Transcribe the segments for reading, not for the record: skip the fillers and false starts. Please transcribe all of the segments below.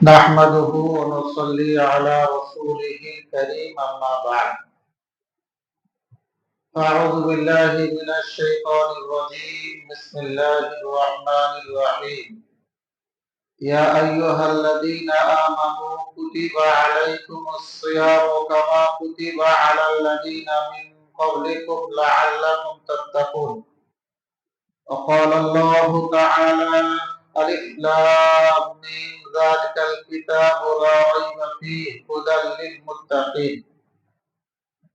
نحمده ونصلي على رسوله الكريم أما بعد أعوذ بالله من الشيطان الرجيم بسم الله الرحمن الرحيم يا أيها الذين آمنوا كتب عليكم الصيام كما كتب على الذين من قبلكم لعلكم تتقون وقال الله تعالى ألف لام ميم ذلك الكتاب لا ريب فيه هدى للمتقين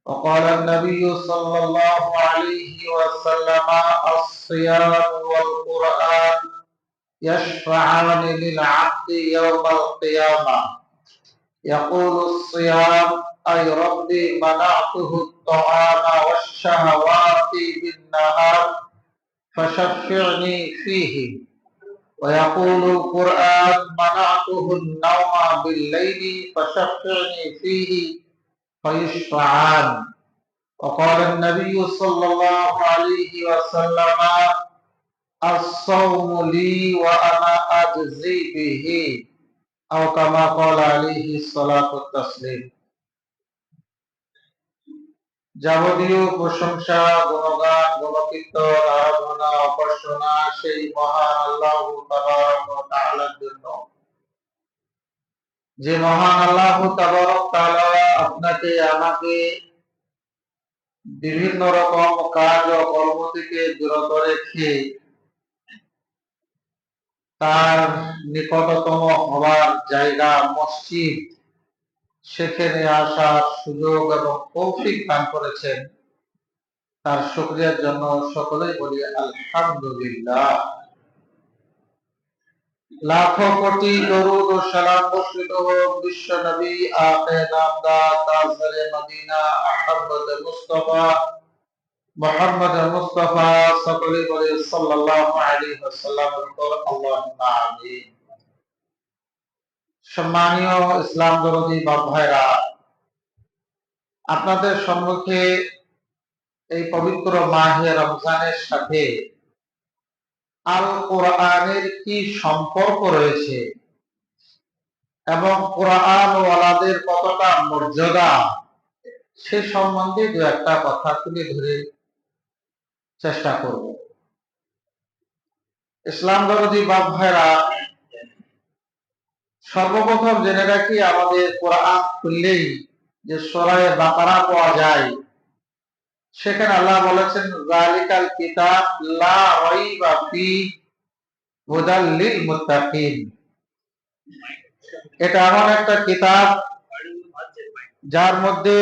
وقال النبي صلى الله عليه وسلم الصيام والقرآن يشفعان للعبد يوم القيامة يقول الصيام أي ربي منعته الطعام والشهوات بالنهار فشفعني فيه ويقول القرآن منعته النوم بالليل فشفعني فيه فيشفعان وقال النبي صلى الله عليه وسلم الصوم لي وأنا أجزي به أو كما قال عليه الصلاة والتسليم যাবতীয় প্রশংসা গুণগান গুণকীর্তন আরাধনা উপাসনা সেই মহান আল্লাহ তাবারক ওয়া তাআলার জন্য যে মহান আল্লাহ তাবারক তাআলা আপনাকে আমাকে বিভিন্ন রকম কাজ ও কর্ম থেকে বিরত রেখে তার নিকটতম হওয়ার জায়গা মসজিদ সেখানে আসার সুযোগ এবং তৌফিক দান করেছেন তার শুকরিয়ার জন্য সকলেই বলি আলহামদুলিল্লাহ। লাখো কোটি দরুদ ও সালাম বর্ষিত হোক বিশ্ব নবী আখে নামদার তাজদারে মদিনা আহমদ মুস্তাফা মুহাম্মদ মুস্তাফা সকলেই বলি সাল্লাল্লাহু আলাইহি ওয়াসাল্লামের উপর আল্লাহুম্মা আমিন। সম্মানীয় ইসলাম দরদী বাপ ভাইরা, আপনাদের সম্মুখে এই পবিত্র মাহে রমজানের সাথে আল কোরআনের কি সম্পর্ক রয়েছে এবং কোরআন ওয়ালাদের কতটা মর্যাদা সে সম্বন্ধে দু একটা কথা তুলে ধরে চেষ্টা করব। ইসলাম দরদী বাপ ভাইরা, সর্বপ্রথম জেনে রাখি আমাদের কোরআন খুললেই যে সূরা বাকারা পাওয়া যায়, সেখানে আল্লাহ বলেছেন যালিকাল কিতাব লা রাইবা ফিহি হুদাল লিল মুত্তাকিন। এটা এমন একটা কিতাব যার মধ্যে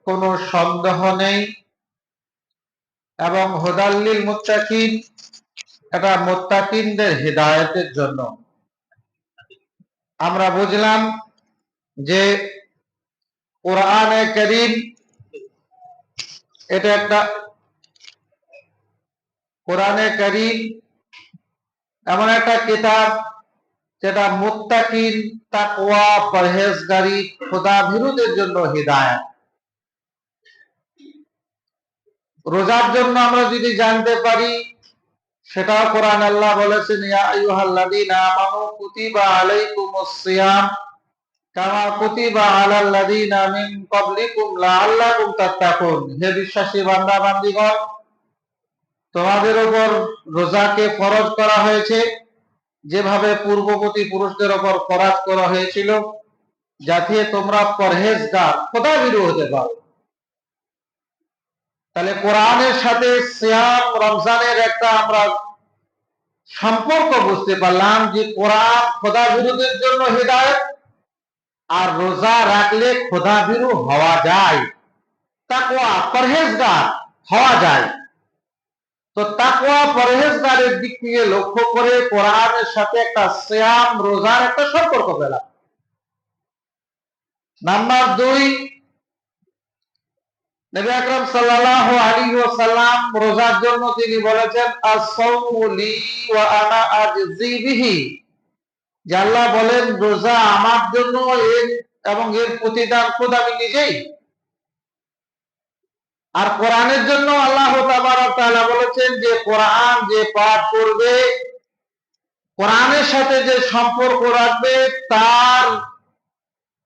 কোনো সন্দেহ নেই এবং হুদাল লিল মুত্তাকিন, এটা মুত্তাকিনদের হিদায়াতের জন্য। আমরা বুঝলাম যে কোরআনে কারীম এটা একটা কোরআনে কারীম এমন একটা কিতাব যেটা মুত্তাকিন, তাকওয়া, পরহেজগারি, খোদাভীরুদের জন্য হিদায়াত। রোজার জন্য আমরা যদি জানতে পারি, সেটাও কোরআন আল্লাহ বলেছেন ইয়া আইয়ুহাল্লাযীনা আমানু কুতিবা আলাইকুমুস সিয়াম কামা কুতিবা আলাল্লাযীনা মিন ক্বাবলিকুম লাআল্লাকুম তাত্তাকুন। হে বিশ্বাসী বান্দা বান্দীগণ, তোমাদের উপর রোজাকে ফরজ করা হয়েছে যেভাবে পূর্ববর্তী পুরুষদের উপর ফরজ করা হয়েছিল, যাতে তোমরা পরহেজগার, খোদাভীরু হতে পারো। তাহলে কোরআনের সাথে সিয়াম রমজানের একটা আমরা সম্পর্ক বুঝতে পারলাম যে কোরআন খোদাভীরুদের জন্য হিদায়াত, আর রোজা রাখলে খোদাভীরু হওয়া যায়, তাকওয়া পরহেজগার হওয়া যায়। তো তাকওয়া পরহেজগারের দিক থেকে লক্ষ্য করে কোরআনের সাথে একটা সিয়াম রোজার একটা সম্পর্ক পেলাম। নাম্বার 2, নবী আকরাম সাল্লাল্লাহু আলাইহি ওয়াসাল্লাম রোজার জন্য তিনি বলেছেন আস-সাওমু লি ওয়া আনা আজজি বিহি। যে আল্লাহ বলেন রোজা আমার জন্য এবং এর প্রতিদান খোদ আমি নিজেই। আর কোরআনের জন্য আল্লাহ তাবারক তাআলা বলেছেন যে কোরআন যে পাঠ করবে কোরআনের সাথে যে সম্পর্ক রাখবে তার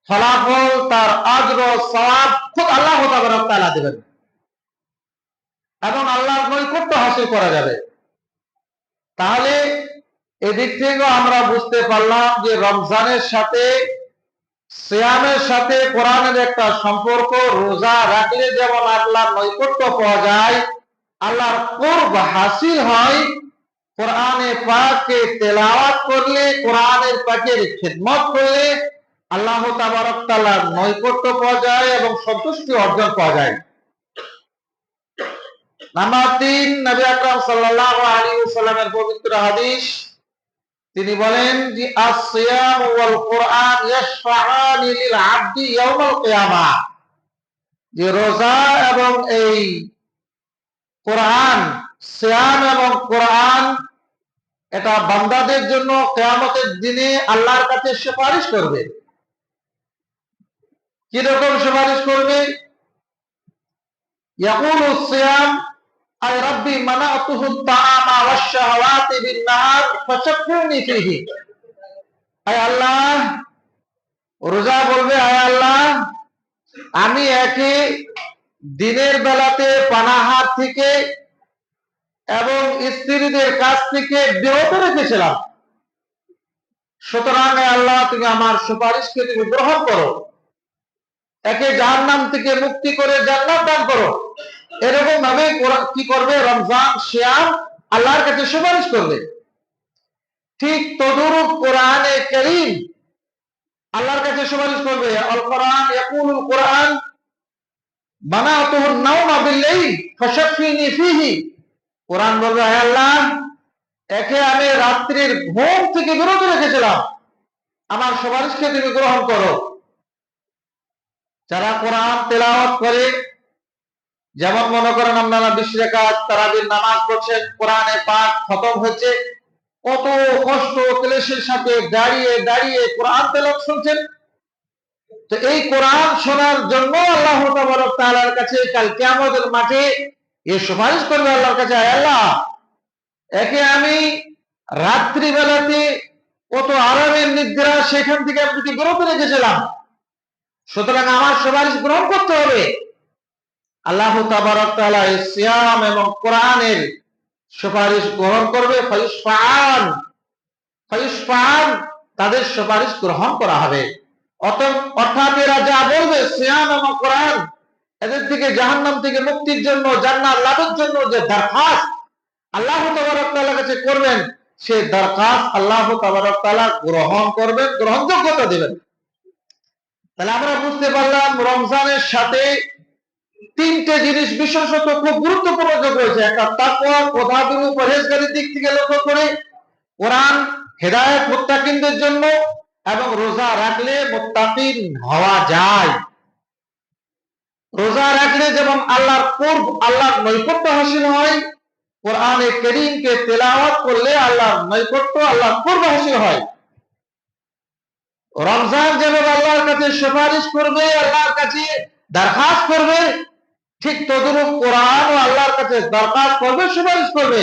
ফলাফল, তার আজর সওয়াব খুব আল্লাহ তাআলা দেবেন এবং আল্লাহর নৈকট্য হাসিল করা যাবে। তাহলে এদিক থেকেও আমরা বুঝতে পারলাম যে রমজানের সাথে, সিয়ামের সাথে কোরআনের একটা সম্পর্ক। রোজা রাখলে যেমন আল্লাহর নৈকট্য পাওয়া যায়, আল্লাহর কুরব হাসিল হয়, কোরআনে পাককে তেলাওয়াত করলে, কোরআনের পাকের খিদমত করলে আল্লাহ তাবারক তাআলার নৈকট্য পাওয়া যায় এবং সন্তুষ্টি অর্জন পাওয়া যায়। নাম্বার 3, নবী আকরাম সাল্লাল্লাহু আলাইহি ওয়াসাল্লামের পবিত্র হাদিস, তিনি বলেন যে as-সিয়াম ওয়াল কুরআন ইয়াশফাআনি লিল আবদি ইয়াউমাল কিয়ামাহ, যে রোজা এবং এই কোরআন, সিয়াম এবং কোরআন এটা বান্দাদের জন্য কিয়ামতের দিনে আল্লাহর কাছে সুপারিশ করবে। কি রকম সুপারিশ করবে? ইয়াকুলু সিয়াম আয় রাব্বি মানাতুহু আত-তাআমা ওয়াশ-শাহাওয়াতি বিন-নাহার ফাশাক্কিরনি ফীহি। আয় আল্লাহ, রোজা বলবে, আয় আল্লাহ, আমি একে দিনের বেলাতে পানাহার থেকে এবং স্ত্রীদের কাছ থেকে বিরত রেখেছিলাম, সুতরাং আল্লাহ তুমি আমার সুপারিশকে তুমি গ্রহণ করো, একে জাহান্নাম থেকে মুক্তি করে জান্নাত দান করো। এরকম ভাবে কি করবে? রমজান, সিয়াম আল্লাহর কাছে সুপারিশ করবে। ঠিক তদুরূপ কোরআনে কারীম আল্লাহর কাছে সুপারিশ করবে। আল কোরআন ইয়াকুলুল কোরআন মানাতুহুন নাওমা বিল-লাইল ফাশাফিনি ফীহি। কোরআন বলবে, হে আল্লাহ, একে আমি রাত্রির ঘুম থেকে বিরত রেখেছিলাম, আমার সুপারিশকে তুমি গ্রহণ করো। যারা কোরআন তেলাওয়াত করে, যেমন মনে করেন আপনারা 20 রাকাত তারাবির নামাজ পড়ছেন, কোরআনে পাক খতম হচ্ছে, কত কষ্ট ক্লেশের সাথে দাঁড়িয়ে দাঁড়িয়ে কোরআন তেলাওয়াত শুনছেন, তো এই কোরআন শোনার জন্য আল্লাহ তাবারক তাআলার কাছে কাল কিয়ামতের মাঠে এই সুপারিশ করবে আল্লাহর কাছে, হে আল্লাহ, একে আমি রাত্রি বেলাতে কত আরামের নিদ্রা, সেখান থেকে আপনি বিরত রেখেছিলাম, সুতরাং আমার সুপারিশ গ্রহণ করতে হবে। আল্লাহ তাবারক তাআলা এই সিয়াম এবং কোরআনের সুপারিশ গ্রহণ করবে। ফায়ুশফাআন, তাদের সুপারিশ গ্রহণ করা হবে। অর্থাৎ এরা যা বলবে, সিয়াম এবং কোরআন এদের থেকে জাহান্নাম থেকে মুক্তির জন্য, জান্নাত লাভের জন্য যে দরখাস্ত আল্লাহ তাবারক তাআলার কাছে করবেন, সেই দরখাস্ত আল্লাহ তাবারক তাআলা গ্রহণ করবেন, গ্রহণযোগ্যতা দেবেন। তাহলে আমরা বুঝতে পারলাম রমজানের সাথে 3টে জিনিস বিশেষত খুব গুরুত্বপূর্ণ যোগ রয়েছে। একটা তাকওয়া, প্রধাবিরু পরহেজগারির দিক থেকে লক্ষ্য করে, কোরআন হেদায়েত মুত্তাকিনদের জন্য, এবং রোজা রাখলে মুত্তাকিন হওয়া যায়। রোজা রাখলে যেমন আল্লাহর কুরব, আল্লাহর নৈকট্য হাসিল হয়, কোরআনে কারীমকে তেলাওয়াত করলে আল্লাহর নৈকট্য, আল্লাহর কুরব হাসিল হয়। রমজান যেভাবে আল্লাহর কাছে সুপারিশ করবে, আল্লাহর কাছে দরখাস্ত করবে, ঠিক তদরূপ কোরআনও আল্লাহর কাছে দরখাস্ত করবে, সুপারিশ করবে,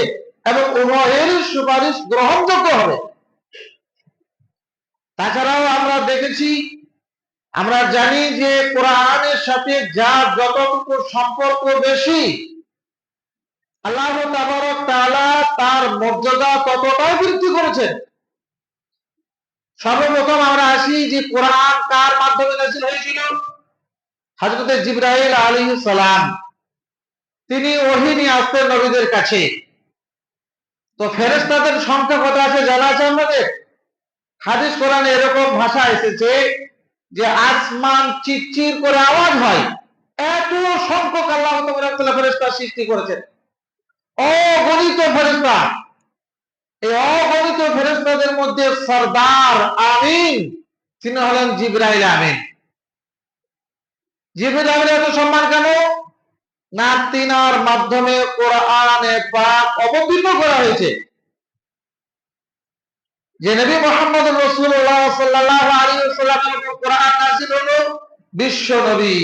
এবং উভয়ের সুপারিশ গ্রহণযোগ্য হবে। তাছাড়াও আমরা দেখেছি, আমরা জানি যে কোরআনের সাথে যার যতটুকু সম্পর্ক বেশি, আল্লাহ তাবারক তাআলা তার মর্যাদা ততটাই বৃদ্ধি করেছেন। সর্বপ্রথম আমরা আসি যে কোরআন কার মাধ্যমে নাযিল হয়েছিল? হযরত জিবরাইল আলাইহিস সালাম, তিনি ওহী নিয়ে আসতেন নবীদের কাছে। তো ফেরেশতাদের সংখ্যা কত আছে জানা আছে আমাদের? হাদিস কোরআনে এরকম ভাষা এসেছে যে আসমান চিৎচির করে আওয়াজ হয়, এত সংখ্যক আল্লাহ তাবারক তাআলা ফেরেশতা সৃষ্টি করেছেন, অগণিত ফেরেশতা। এই অগণিত ফেরেশতাদের মধ্যে সরদার আমিন তিনি হলেন জিবরাইল আমিন। জিবরাইল আমিনের এত সম্মান কেন? না, তিনার মাধ্যমে কোরআনে পাক অবতীর্ণ করা হয়েছে। যে নবী মুহাম্মদ রাসূলুল্লাহ সাল্লাল্লাহু আলাইহি ওয়াসাল্লামের উপর কোরআন নাযিল হলো, বিশ্ব নবী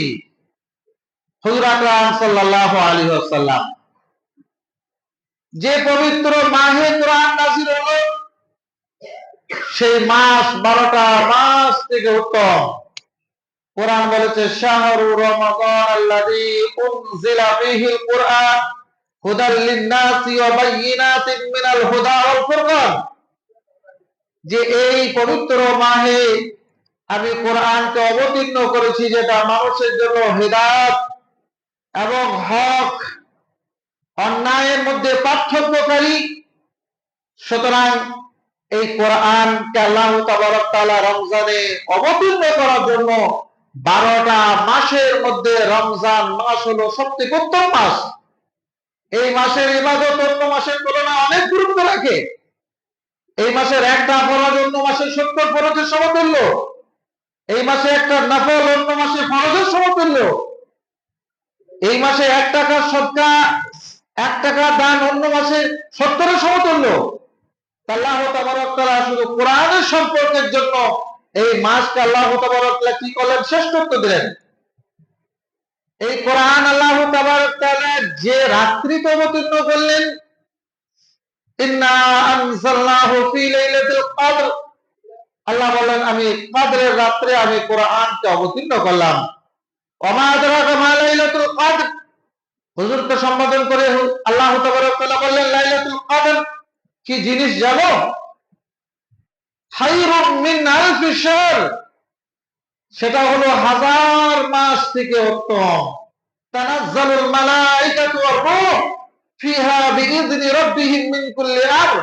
হুজুর আকরাম সাল্লাল্লাহু আলাইহি ওয়াসাল্লাম। যে পবিত্র মাহে কোরআন নাযিল হলো, সেই মাস 12টা মাস থেকে উত্তম। কোরআন বলেছে শাহরু রমাদান আল্লাযী উনজিলা ফীহিল কুরআন হুদাল লিন-নাসি ওয়া বায়্যিনাতিন মিনাল হুদা ওয়াল ফুরকান, যে এই পবিত্র মাহে আমি কোরআনকে অবতীর্ণ করেছি, যেটা মানুষের জন্য হিদায়াত এবং হক অন্যায়ের মধ্যে পার্থক্যকারী। সুতরাং এই কোরআনকে আল্লাহ তাবারক তাআলা রমজানে অবতীর্ণ করার জন্য 12টা মাসের মধ্যে রমজান মাস হলো সবথেকে উত্তম মাস। এই মাসের ইবাদত অন্য মাসের তুলনায় অনেক গুরুত্ব রাখে। এই মাসের একটা ফরজ অন্য মাসের 70 ফরজের সমতুল্য। এই মাসে একটা নফল অন্য মাসে ফরজের সমতুল্য। এই মাসে 1 টাকা সদকা 1 টাকা দান অন্য মাসে 70-এর সমতুল্য। আল্লাহ তাবারক তাআলা শুধু কোরআনের সম্পর্কের জন্য এই মাসকে আল্লাহ তাবারক তাআলা কি করলেন? শ্রেষ্ঠত্ব দিলেন। এই কোরআন আল্লাহ তাবারক তাআলা যে রাত্রিতে অবতীর্ণ করলেন, ইন্না আনজালনাহু ফি লাইলাতুল কদর, আল্লাহ বলেন আমি কদরের রাত্রে আমি কোরআনকে অবতীর্ণ করলাম। ওয়া মা আদরাকা মা লাইলাতুল কদর, হুজুরকে সম্বোধন করে আল্লাহ তাবারক তাআলা বললেন লাইলাতুল কদর কি জিনিস জানো? খায়রুম মিন আলফি শাহর, সেটা হলো 1000 মাস থেকে উত্তম। তানাজ্জালুল মালাইকাতু ওয়ার রূহ ফিহা বিইذনি রাব্বিহিম মিন কুল্লি আমর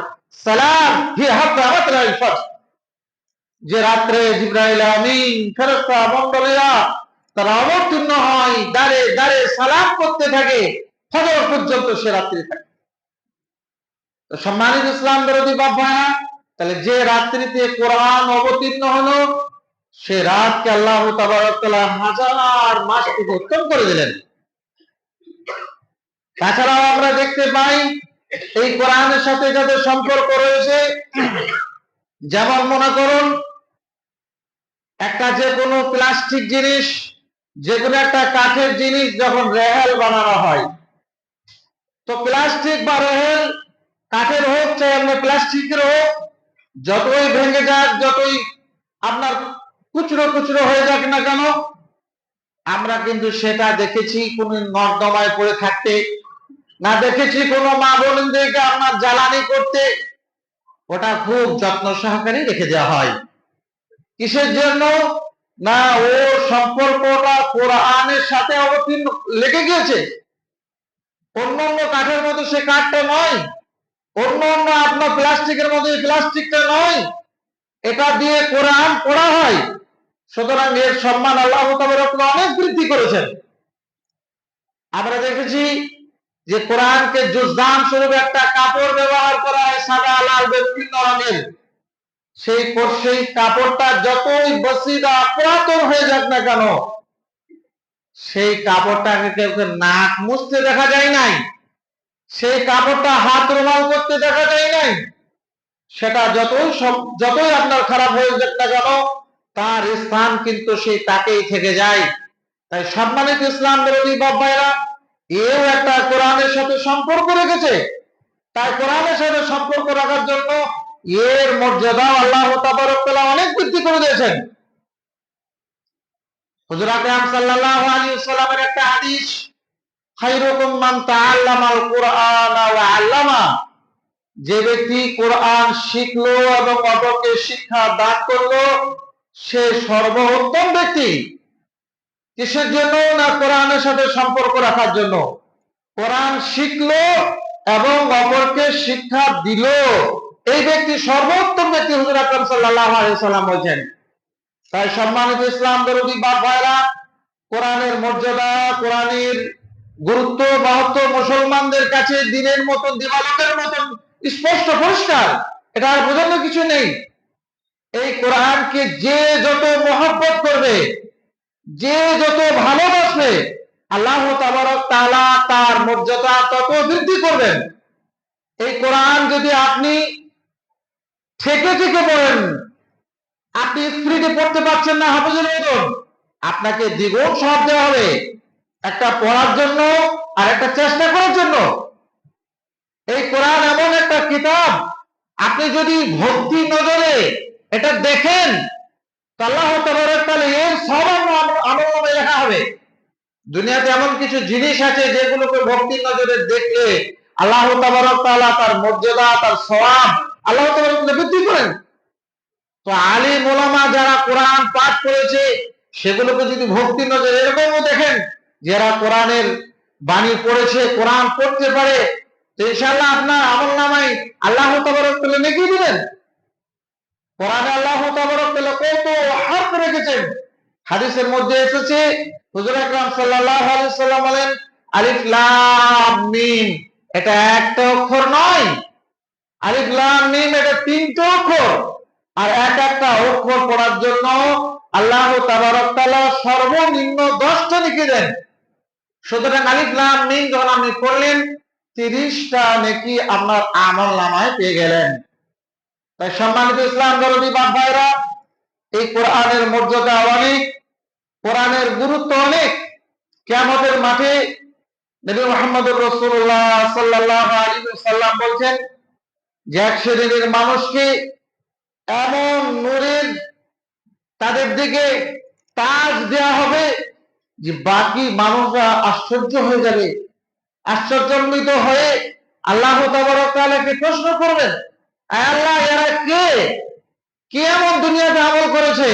সালাম হিয়া হাত্তা মাতলাইল ফজর, যে রাত্রে জিবরাইল আমিন ফেরেশতা মণ্ডলীরা তারা অবতীর্ণ হয়, দাঁড়ে দাঁড়ে সালাম করতে থাকে, ফজর পর্যন্ত সে রাত্রি থাকে। তো সম্মানিত ইসলাম বিরোধী বাবা, তাহলে যে রাত্রিতে কোরআন অবতীর্ণ হলো সে রাতকে আল্লাহ তাবারক তাআলা 1000 মাস থেকে উত্তম করে দিলেন। তাছাড়াও আমরা দেখতে পাই এই কোরআনের সাথে যাদের সম্পর্ক রয়েছে, যেমন মনে করুন একটা যে কোনো প্লাস্টিক জিনিস, যে কোনো একটা কাঠের জিনিস যখন রেহেল বানানো হয়, তো প্লাস্টিক বা রেহেল কাঠের হোক চাই আপনার প্লাস্টিকের হোক, যতই ভেঙে যাক, যতই আপনার কুচরো কুচরো হয়ে যাক না কেন, আমরা কিন্তু সেটা দেখেছি কোন নর্দমায় পড়ে থাকতে, না দেখেছি কোনো মা বোনদেরকে আপনার জ্বালানি করতে। ওটা খুব যত্ন সহকারে রেখে দেওয়া হয়। কিসের জন্য? না ও সম্পর্কটা কোরআনের সাথে অবতীর্ণ লেগে গিয়েছে। অন্য অন্য কাঠের মতো সে কাঠটা নয়, অন্য অন্য আপনার প্লাস্টিকের মতো প্লাস্টিকটা নয়, এটা দিয়ে কোরআন পড়া হয়। সুতরাং এর সম্মান আল্লাহ তাবারক তাআলা অনেক বৃদ্ধি করেছেন। আমরা দেখেছি যে কোরআনকে জুজদান স্বরূপ একটা কাপড় ব্যবহার করা হয়, সাদা লাল বিভিন্ন রঙের। সেই কাপড়টা যতই বসিদা পুরাতন হয়ে যাক না কেন, সেই কাপড়টাকে কেউ নাক মুছতে দেখা যায় নাই, সেই কাপড়টা হাত রুমাল করতে দেখা যায় নাই। সেটা যতই আপনার খারাপ হয়ে যাক না কেন, তার স্থান কিন্তু সেই তাকেই থেকে যায়। তাই সম্মানিত ইসলাম বিরোধী বাবাইরা, এও একটা কোরআনের সাথে সম্পর্ক রেখেছে। তাই কোরআনের সাথে সম্পর্ক রাখার জন্য এর মর্যাদা আল্লাহ তাবারক তাআলা অনেক বৃদ্ধি করে দিয়েছেন। হুজুর আকরাম সাল্লাল্লাহু আলাইহি ওয়াসাল্লামের একটা হাদিস, খায়রুকুম মান তাআল্লামাল কুরআনা ওয়া আল্লামা, যে ব্যক্তি কোরআন শিখলো এবং অপরকে শিক্ষা দান করলো সে সর্বোত্তম ব্যক্তি। কিসের জন্য? না কোরআনের সাথে সম্পর্ক রাখার জন্য। কোরআন শিখলো এবং অপরকে শিক্ষা দিল, এই ব্যক্তি সর্বোত্তম ব্যক্তি হুজুর আকরাম সাল্লাল্লাহু আলাইহি ওয়াসাল্লাম বলেন। তাই সম্মানিত ইসলাম বিরোধী বাপ ভাইরা, কোরআনের মর্যাদা, কোরআনের গুরুত্ব মাহাত্ম মুসলমানদের কাছে দিনের মতন দিবালোকের মতন স্পষ্ট পরিষ্কার, এটা আর বোঝানোর কিছু নেই। এই কোরআনকে যে যত মহব্বত করবে, যে যত ভালোবাসবে, আল্লাহ তাবারক তাআলা তার মর্যাদা তত বৃদ্ধি করবেন। এই কোরআন যদি আপনি থেকে থেকে পড়েন, আপনি স্ত্রীকে পড়তে পারছেন না হাফেজের মতন, আপনাকে দ্বিগুণ সওয়াব দেওয়া হবে, একটা পড়ার জন্য আর একটা চেষ্টা করার জন্য। এই কোরআন এমন একটা কিতাব আপনি যদি ভক্তি নজরে এটা দেখেন, আল্লাহ তাবারক তাআলা এর সব আমলনামায় লেখা হবে। দুনিয়াতে এমন কিছু জিনিস আছে যেগুলোকে ভক্তির নজরে দেখলে আল্লাহ তাবারক তাআলা তার মর্যাদা, তার সওয়াব আল্লাহ তাবারক তাআলা বৃদ্ধি করেন। তো আলিম ওলামা যারা কোরআন পাঠ করেছে সেগুলোকে যদি ভক্তির নজরে এরকমও দেখেন যারা কোরআনের বাণী পড়েছে, কোরআন পড়তে পারে, তো ইনশাআল্লাহ আপনার আমলনামায় আল্লাহ তাবারক তাআলা নেকি দিবেন। কোরআনে আল্লাহ তাবারক তাআলা কত হক রেখেছেন। হাদিসের মধ্যে এসেছে হুজুর আকরাম সাল্লাল্লাহু আলাইহি ওয়াসাল্লাম বলেন, আলিফ লাম মিম এটা একটা অক্ষর নয়, আলিফ লাম মিম এটা তিনটা অক্ষর, আর এক একটা অক্ষর পড়ার জন্য আল্লাহ তাবারক তাআলা সর্বনিম্ন 10টা নেকি দেন। সুতরাং আলিফ লাম মিম যখন আপনি পড়লেন 30টা নেকি আপনার আমলনামায় পেয়ে গেলেন। তাই সম্মানিত ইসলাম দরদি বাপ ভাইরা, এই কোরআনের মর্যাদা অনেক, কোরআনের গুরুত্ব অনেক। কিয়ামতের মাঠে নবী মুহাম্মদুর রাসূলুল্লাহ সাল্লাল্লাহু আলাইহি ওয়াসাল্লাম বলছেন যে এক শ্রেণীর মানুষকে এমন নূরের তাদের দিকে তাজ দেয়া হবে যে বাকি মানুষরা আশ্চর্য হয়ে যাবে, আশ্চর্যান্বিত হয়ে আল্লাহ তাবারক তাআলাকে প্রশ্ন করবেন, আয় আল্লাহ এরা কে, কে এমন দুনিয়াতে আমল করেছে,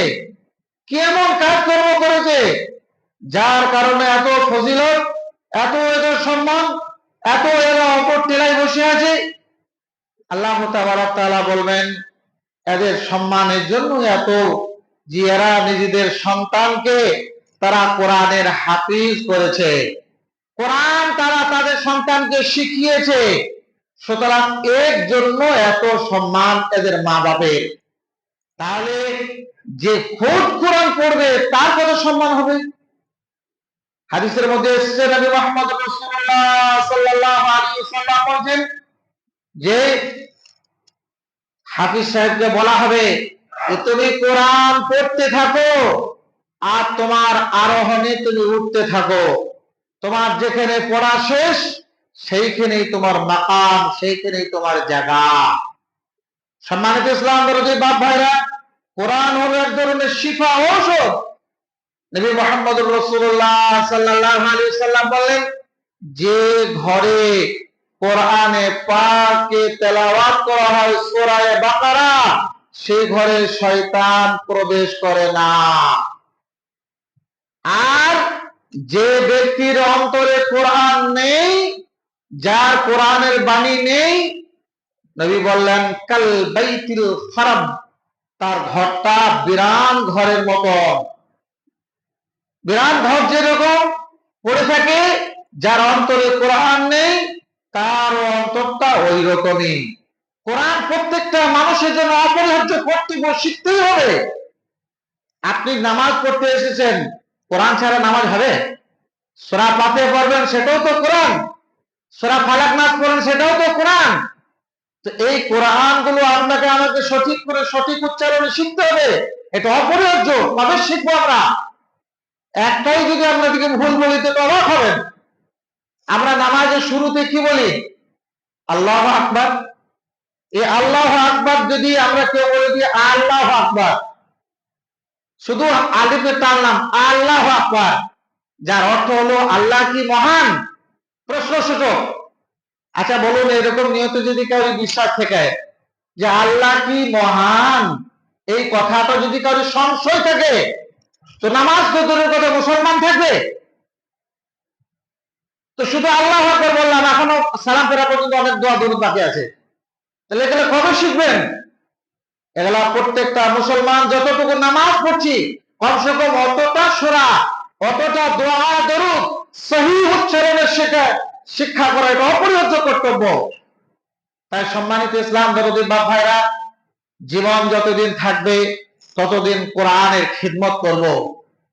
কে এমন কাজকর্ম করেছে যার কারণে এত ফজিলত, এত এদের সম্মান, এত এরা অপর টেলায় বসে আছে। আল্লাহ তাবারক তাআলা বলবেন এদের সম্মানের জন্য এত যে এরা নিজেদের সন্তানকে তারা কোরআনের হাফিজ করেছে, কোরআন তারা তাদের সন্তানকে শিখিয়েছে, সুতরাং এর জন্য এত সম্মান এদের মা বাপের। তাহলে যে খোদ কোরআন পড়বে তার কত সম্মান হবে। হাদিসের মধ্যে এসেছে নবী মুহাম্মদ রাসূলুল্লাহ সাল্লাল্লাহু আলাইহি ওয়াসাল্লাম বলেন যে হাফিজ সাহেবকে বলা হবে যে তুমি কোরআন পড়তে থাকো আর তোমার আরোহণে তুমি উঠতে থাকো, তোমার যেখানে পড়া শেষ সেইখানেই তোমার মাকাম, সেইখানেই তোমার জায়গা। সম্মানিত ইসলাম দরদি বাপ ভাইরা, কোরআন হলো এক ধরনের শিফা, ঔষধ। নবী মুহাম্মদুর রাসূলুল্লাহ সাল্লাল্লাহু আলাইহি ওয়াসাল্লাম বলেন যে ঘরে কোরআনে পাকে তেলাওয়াত করা হয় সূরা বাকারা, সেই ঘরে শয়তান প্রবেশ করে না। আর যে ব্যক্তির অন্তরে কোরআন নেই, যার কোরআনের বাণী নেই, নবী বললেন কাল বাইতিল খারাব, তার ঘরটা বিরান ঘরের মতো। বিরান ঘর যেরকম পড়ে থাকে, যার অন্তরে কোরআন নেই তার অন্তরটা ওই রকমই। কোরআন প্রত্যেকটা মানুষের জন্য অপরিহার্য, কর্তব্য, শিখতেই হবে। আপনি নামাজ পড়তে এসেছেন, কোরআন ছাড়া নামাজ হবে? সূরা ফাতিহা পড়বেন, সেটাও তো কোরআন। সূরা ফালাক নাস পড়েন, সেটাও তো কোরআন। তো এই কোরআন গুলো আপনাকে আমাকে সঠিক করে সঠিক উচ্চারণে শিখতে হবে, এটা অপরিহার্য। কবে শিখবো আমরা? একটাই যদি আপনাদেরকে ভুল বলি তো অবাক হবেন। আমরা নামাজের শুরুতে কি বলি? আল্লাহু আকবার। এই আল্লাহু আকবার যদি আমরা কেউ বলে দিই আল্লাহু আকবার, শুধু আলিফে টানলাম আল্লাহু আকবার, যার অর্থ হলো আল্লাহ কি মহান? প্রশ্নসূচক। আচ্ছা বলুন, এরকম নিয়ত যদি কারো বিশ্বাস থেকে যে আল্লাহ কি মহান, এই কথাটা যদি কারো সংশয় থাকে, তো নামাজ তো দূরের কথা, মুসলমান থাকবে? তো শুধু আল্লাহু আকবার বললাম, এখনো সালাম ফেরা পর্যন্ত অনেক দোয়া দরুদ বাকি আছে। তাহলে এগুলো কবে শিখবেন? এগুলা প্রত্যেকটা মুসলমান যতটুকু নামাজ পড়ছি কমসে কম অতটা সূরা, অতটা দোয়া দরুদ সহিহ উচ্চারণের শিক্ষা করা এটা অপরিহার্য কর্তব্য। তাই সম্মানিত ইসলাম দরদি বাপ ভাইরা, জীবন যতদিন থাকবে ততদিন কোরআনের খিদমত করব।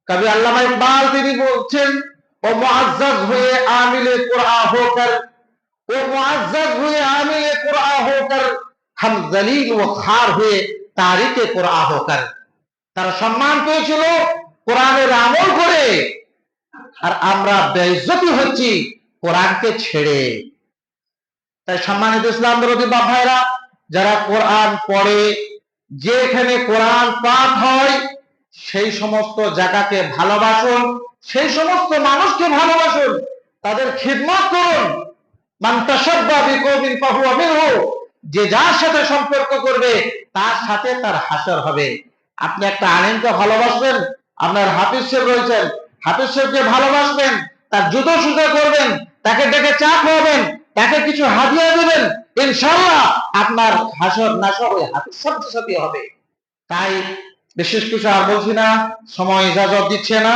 কবি আল্লামা ইকবাল তিনি বলছেন, ও মুআজ্জাজ হুয়ে আমিলে কুরআন হোকর, ও মুআজ্জাজ হুয়ে আমিলে কুরআন হোকর, হাম জলিল ও খার হুয়ে তারিকে কুরআন হোকর। তারা সম্মান পেয়েছিল কোরআনের আমল করে, আর আমরা বেইজ্জতি হচ্ছি কোরআনকে ছেড়ে। তাই সম্মানিত ইসলাম বিরোধী বাপ ভাইরা, যারা কোরআন পড়ে, যেখানে কোরআন পাঠ হয় সেই সমস্ত জায়গাকে ভালোবাসুন, সেই সমস্ত মানুষকে ভালোবাসুন, তাদের খিদমত করুন। মান তাশাব্বা বিকওমিন ফাহুয়া মিনহু, যে যার সাথে সম্পর্ক করবে তার সাথে তার হাসর হবে। আপনি একটা আলেমকে ভালোবাসবেন, আপনার হাফিজ সাহেব রয়েছেন, হাফিজ সাহেবকে ভালোবাসবেন, তার জুতো সুতো করবেন, তাকে ডেকে চা খাওয়াবেন, তাকে কিছু হাদিয়া দেবেন, ইনশাআল্লাহ আপনার হাসর নাসর ওই হাফিজ সাহেবের সাথে হবে। তাই বিশেষ কিছু আর বলছি না, সময় ইজাজত দিচ্ছে না।